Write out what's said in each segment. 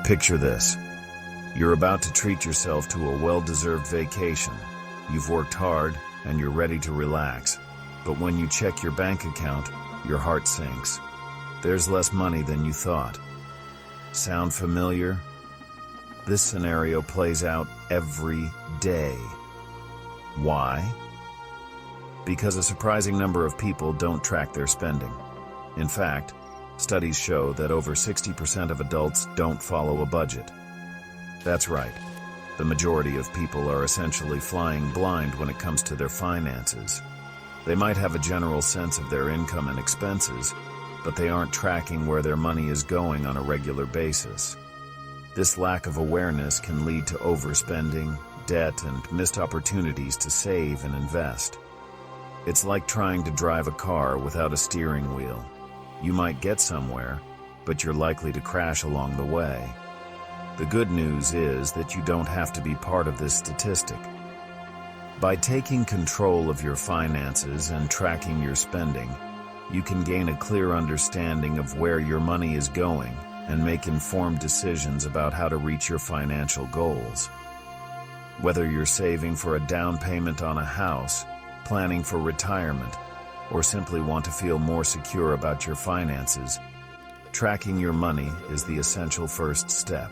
Picture this. You're about to treat yourself to a well-deserved vacation. You've worked hard and you're ready to relax. But when you check your bank account, your heart sinks. There's less money than you thought. Sound familiar? This scenario plays out every day. Why? Because a surprising number of people don't track their spending. In fact, studies show that over 60% of adults don't follow a budget. That's right. The majority of people are essentially flying blind when it comes to their finances. They might have a general sense of their income and expenses, but they aren't tracking where their money is going on a regular basis. This lack of awareness can lead to overspending, debt, and missed opportunities to save and invest. It's like trying to drive a car without a steering wheel. You might get somewhere, but you're likely to crash along the way. The good news is that you don't have to be part of this statistic. By taking control of your finances and tracking your spending, you can gain a clear understanding of where your money is going and make informed decisions about how to reach your financial goals. Whether you're saving for a down payment on a house, planning for retirement, or simply want to feel more secure about your finances, tracking your money is the essential first step.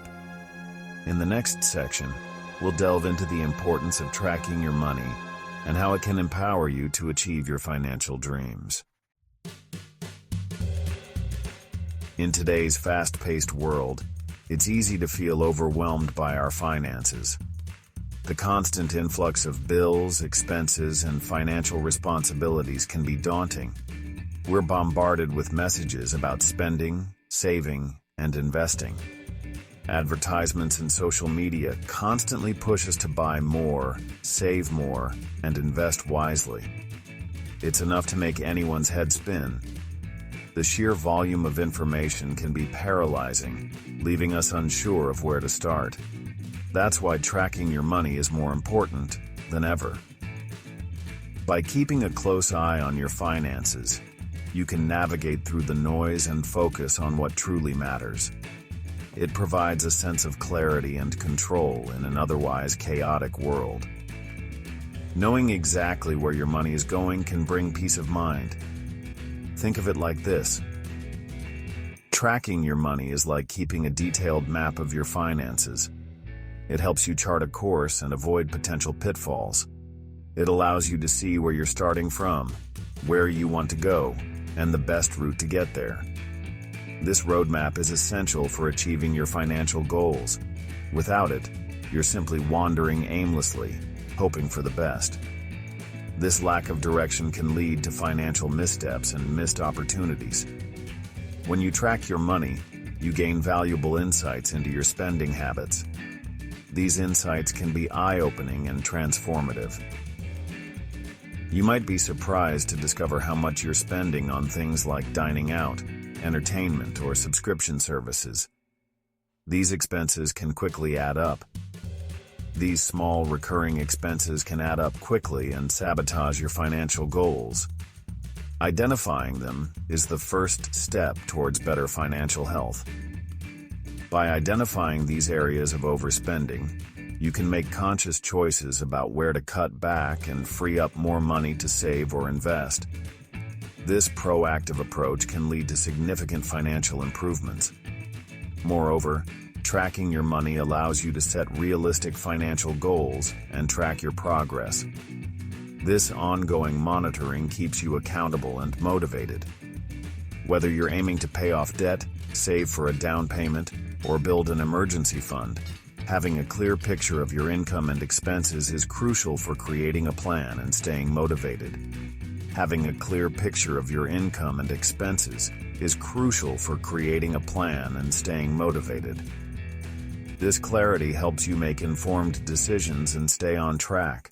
In the next section, we'll delve into the importance of tracking your money and how it can empower you to achieve your financial dreams. In today's fast-paced world, it's easy to feel overwhelmed by our finances. The constant influx of bills, expenses, and financial responsibilities can be daunting. We're bombarded with messages about spending, saving, and investing. Advertisements and social media constantly push us to buy more, save more, and invest wisely. It's enough to make anyone's head spin. The sheer volume of information can be paralyzing, leaving us unsure of where to start. That's why tracking your money is more important than ever. By keeping a close eye on your finances, you can navigate through the noise and focus on what truly matters. It provides a sense of clarity and control in an otherwise chaotic world. Knowing exactly where your money is going can bring peace of mind. Think of it like this. Tracking your money is like keeping a detailed map of your finances. It helps you chart a course and avoid potential pitfalls. It allows you to see where you're starting from, where you want to go, and the best route to get there. This roadmap is essential for achieving your financial goals. Without it, you're simply wandering aimlessly, hoping for the best. This lack of direction can lead to financial missteps and missed opportunities. When you track your money, you gain valuable insights into your spending habits. These insights can be eye-opening and transformative. You might be surprised to discover how much you're spending on things like dining out, entertainment, or subscription services. These expenses can quickly add up. These small recurring expenses can add up quickly and sabotage your financial goals. Identifying them is the first step towards better financial health. By identifying these areas of overspending, you can make conscious choices about where to cut back and free up more money to save or invest. This proactive approach can lead to significant financial improvements. Moreover, tracking your money allows you to set realistic financial goals and track your progress. This ongoing monitoring keeps you accountable and motivated. Whether you're aiming to pay off debt, save for a down payment, or build an emergency fund, having a clear picture of your income and expenses is crucial for creating a plan and staying motivated. Having a clear picture of your income and expenses is crucial for creating a plan and staying motivated. This clarity helps you make informed decisions and stay on track.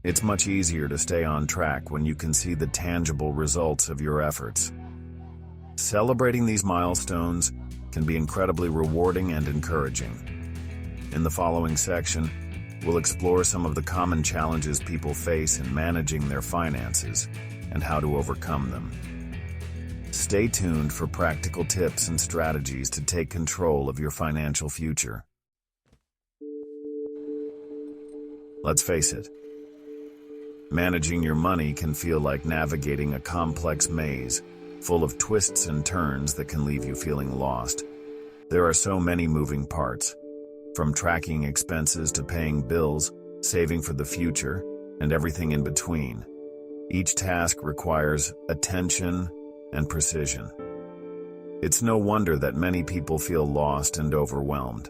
It's much easier to stay on track when you can see the tangible results of your efforts. Celebrating these milestones can be incredibly rewarding and encouraging. In the following section, we'll explore some of the common challenges people face in managing their finances and how to overcome them. Stay tuned for practical tips and strategies to take control of your financial future. Let's face it, managing your money can feel like navigating a complex maze, full of twists and turns that can leave you feeling lost. There are so many moving parts, from tracking expenses to paying bills, saving for the future, and everything in between. Each task requires attention and precision. It's no wonder that many people feel lost and overwhelmed.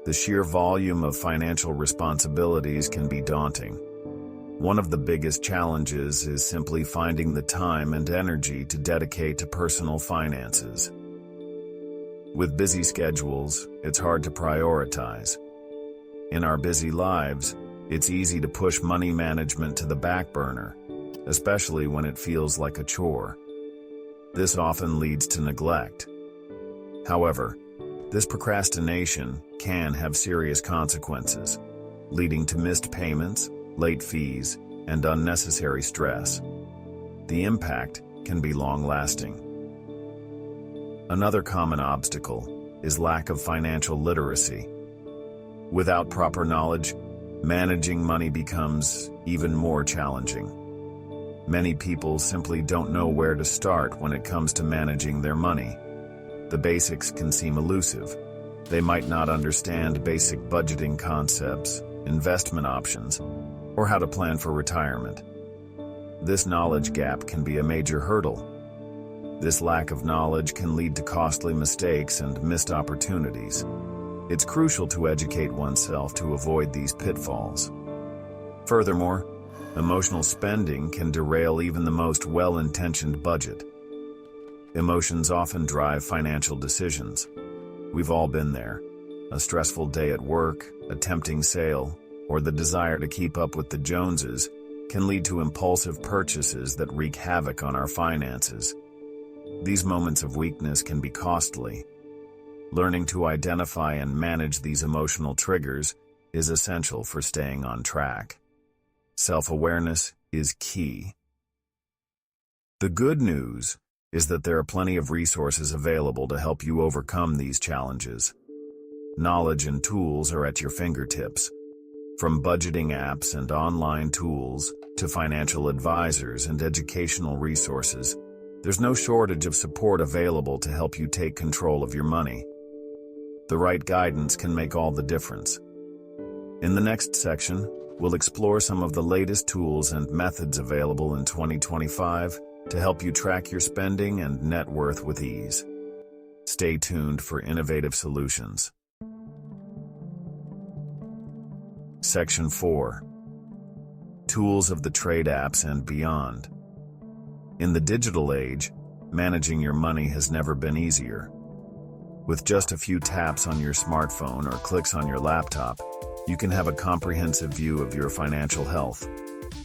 The sheer volume of financial responsibilities can be daunting. One of the biggest challenges is simply finding the time and energy to dedicate to personal finances. With busy schedules, it's hard to prioritize. In our busy lives, it's easy to push money management to the back burner, especially when it feels like a chore. This often leads to neglect. However, this procrastination can have serious consequences, leading to missed payments, late fees, and unnecessary stress. The impact can be long-lasting. Another common obstacle is lack of financial literacy. Without proper knowledge, managing money becomes even more challenging. Many people simply don't know where to start when it comes to managing their money. The basics can seem elusive. They might not understand basic budgeting concepts, investment options, or how to plan for retirement. This knowledge gap can be a major hurdle. This lack of knowledge can lead to costly mistakes and missed opportunities. It's crucial to educate oneself to avoid these pitfalls. Furthermore, emotional spending can derail even the most well-intentioned budget. Emotions often drive financial decisions. We've all been there. A stressful day at work, a tempting sale, or the desire to keep up with the Joneses can lead to impulsive purchases that wreak havoc on our finances. These moments of weakness can be costly. Learning to identify and manage these emotional triggers is essential for staying on track. Self-awareness is key. The good news is that there are plenty of resources available to help you overcome these challenges. Knowledge and tools are at your fingertips. From budgeting apps and online tools to financial advisors and educational resources, there's no shortage of support available to help you take control of your money. The right guidance can make all the difference. In the next section, we'll explore some of the latest tools and methods available in 2025 to help you track your spending and net worth with ease. Stay tuned for innovative solutions. Section 4. Tools of the trade apps and beyond. In the digital age, managing your money has never been easier. With just a few taps on your smartphone or clicks on your laptop, you can have a comprehensive view of your financial health.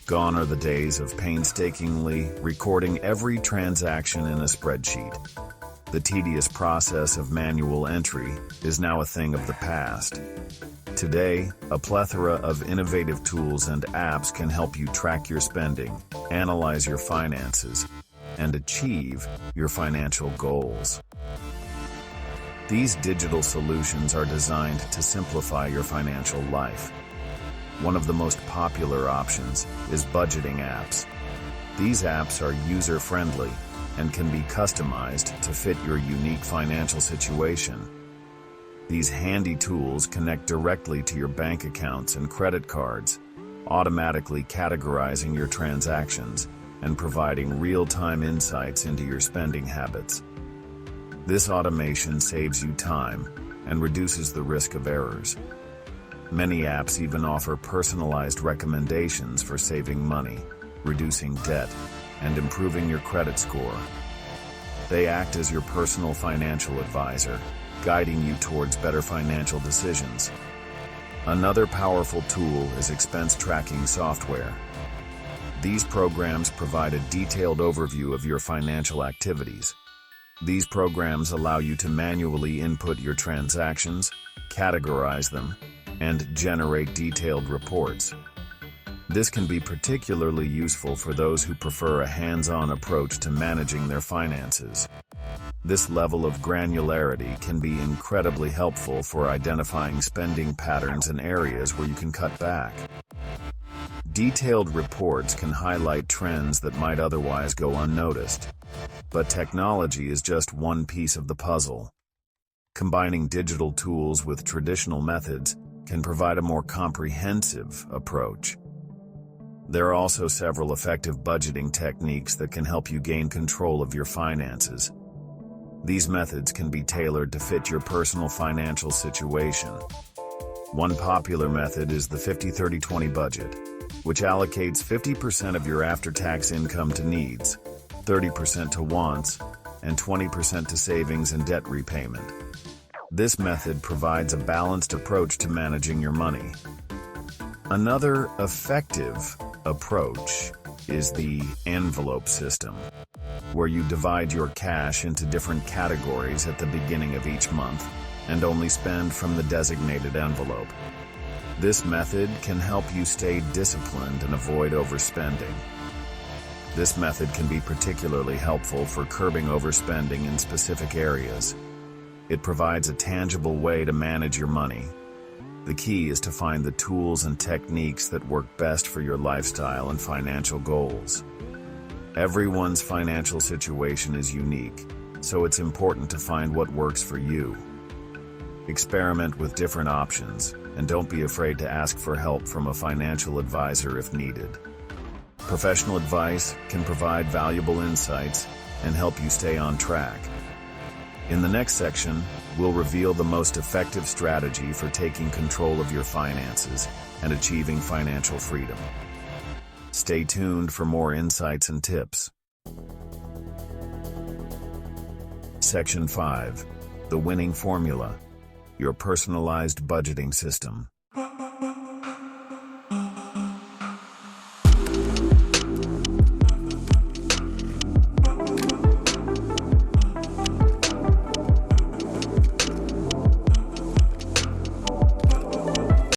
Gone are the days of painstakingly recording every transaction in a spreadsheet. The tedious process of manual entry is now a thing of the past. Today, a plethora of innovative tools and apps can help you track your spending, analyze your finances, and achieve your financial goals. These digital solutions are designed to simplify your financial life. One of the most popular options is budgeting apps. These apps are user-friendly and can be customized to fit your unique financial situation. These handy tools connect directly to your bank accounts and credit cards, automatically categorizing your transactions and providing real-time insights into your spending habits. This automation saves you time and reduces the risk of errors. Many apps even offer personalized recommendations for saving money, reducing debt, and improving your credit score. They act as your personal financial advisor, guiding you towards better financial decisions. Another powerful tool is expense tracking software. These programs provide a detailed overview of your financial activities. These programs allow you to manually input your transactions, categorize them, and generate detailed reports. This can be particularly useful for those who prefer a hands-on approach to managing their finances. This level of granularity can be incredibly helpful for identifying spending patterns and areas where you can cut back. Detailed reports can highlight trends that might otherwise go unnoticed. But technology is just one piece of the puzzle. Combining digital tools with traditional methods can provide a more comprehensive approach. There are also several effective budgeting techniques that can help you gain control of your finances. These methods can be tailored to fit your personal financial situation. One popular method is the 50-30-20 budget, which allocates 50% of your after-tax income to needs, 30% to wants, and 20% to savings and debt repayment. This method provides a balanced approach to managing your money. Another effective approach is the envelope system, where you divide your cash into different categories at the beginning of each month and only spend from the designated envelope. This method can help you stay disciplined and avoid overspending. This method can be particularly helpful for curbing overspending in specific areas. It provides a tangible way to manage your money. The key is to find the tools and techniques that work best for your lifestyle and financial goals. Everyone's financial situation is unique, so it's important to find what works for you. Experiment with different options, and don't be afraid to ask for help from a financial advisor if needed. Professional advice can provide valuable insights and help you stay on track. In the next section, we'll reveal the most effective strategy for taking control of your finances and achieving financial freedom. Stay tuned for more insights and tips. Section 5. The Winning Formula. Your personalized budgeting system.